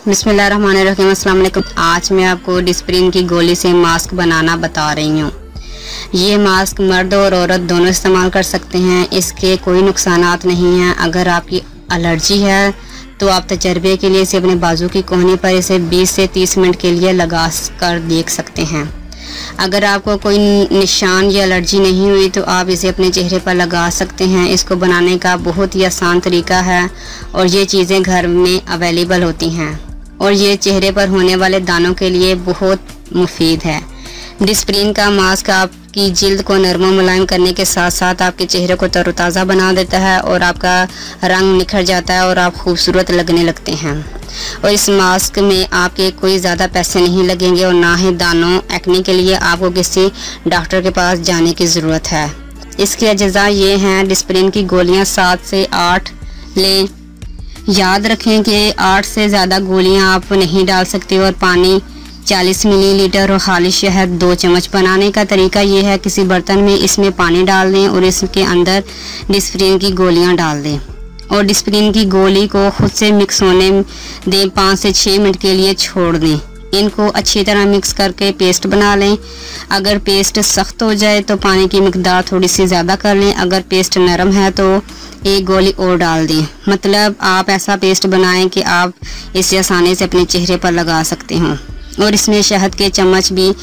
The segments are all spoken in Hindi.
बिस्मिल्लाहिर्रहमानिर्रहीम, अस्सलाम वालेकुम। आज मैं आपको डिस्प्रिन की गोली से मास्क बनाना बता रही हूँ। ये मास्क मर्द और औरत दोनों इस्तेमाल कर सकते हैं। इसके कोई नुकसानात नहीं हैं। अगर आपकी एलर्जी है तो आप तजर्बे के लिए इसे अपने बाजू की कोहनी पर इसे 20 से 30 मिनट के लिए लगा कर देख सकते हैं। अगर आपको कोई निशान या एलर्जी नहीं हुई तो आप इसे अपने चेहरे पर लगा सकते हैं। इसको बनाने का बहुत ही आसान तरीका है और ये चीज़ें घर में अवेलेबल होती हैं और ये चेहरे पर होने वाले दानों के लिए बहुत मुफीद है। डिस्प्रिन का मास्क आपकी जिल्द को नरम मुलायम करने के साथ साथ आपके चेहरे को तरोताज़ा बना देता है और आपका रंग निखर जाता है और आप खूबसूरत लगने लगते हैं। और इस मास्क में आपके कोई ज़्यादा पैसे नहीं लगेंगे और ना ही दानों एक्ने के लिए आपको किसी डॉक्टर के पास जाने की ज़रूरत है। इसके अज्जा ये हैं: डिस्प्रिन की गोलियां 7 से 8 लें। याद रखें कि 8 से ज़्यादा गोलियां आप नहीं डाल सकते और पानी 40 मिलीलीटर और खाली शहद 2 चम्मच। बनाने का तरीका ये है: किसी बर्तन में इसमें पानी डाल दें और इसके अंदर डिस्प्रिन की गोलियां डाल दें और डिस्प्रिन की गोली को खुद से मिक्स होने दें। 5 से 6 मिनट के लिए छोड़ दें। इनको अच्छी तरह मिक्स करके पेस्ट बना लें। अगर पेस्ट सख्त हो जाए तो पानी की मिकदार थोड़ी सी ज़्यादा कर लें। अगर पेस्ट नरम है तो एक गोली और डाल दें। मतलब आप ऐसा पेस्ट बनाएं कि आप इसे आसानी से अपने चेहरे पर लगा सकते हों और इसमें शहद के चम्मच भी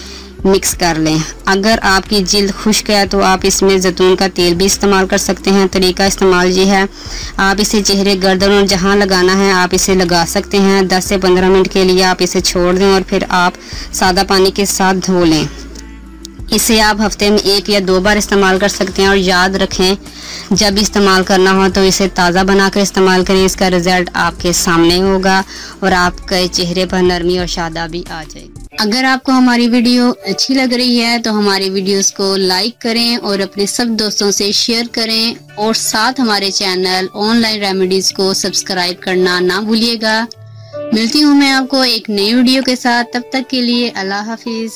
मिक्स कर लें। अगर आपकी जिल्द खुश्क है तो आप इसमें जैतून का तेल भी इस्तेमाल कर सकते हैं। तरीका इस्तेमाल ये है: आप इसे चेहरे, गर्दन और जहां लगाना है आप इसे लगा सकते हैं। 10 से 15 मिनट के लिए आप इसे छोड़ दें और फिर आप सादा पानी के साथ धो लें। इसे आप हफ्ते में 1 या 2 बार इस्तेमाल कर सकते हैं और याद रखें, जब इस्तेमाल करना हो तो इसे ताज़ा बनाकर इस्तेमाल करें। इसका रिजल्ट आपके सामने होगा और आपके चेहरे पर नरमी और शादाबी आ जाएगी। अगर आपको हमारी वीडियो अच्छी लग रही है तो हमारे वीडियोस को लाइक करें और अपने सब दोस्तों से शेयर करें और साथ हमारे चैनल ऑनलाइन रेमेडीज को सब्सक्राइब करना ना भूलिएगा। मिलती हूँ मैं आपको एक नई वीडियो के साथ। तब तक के लिए अल्लाह हाफिज।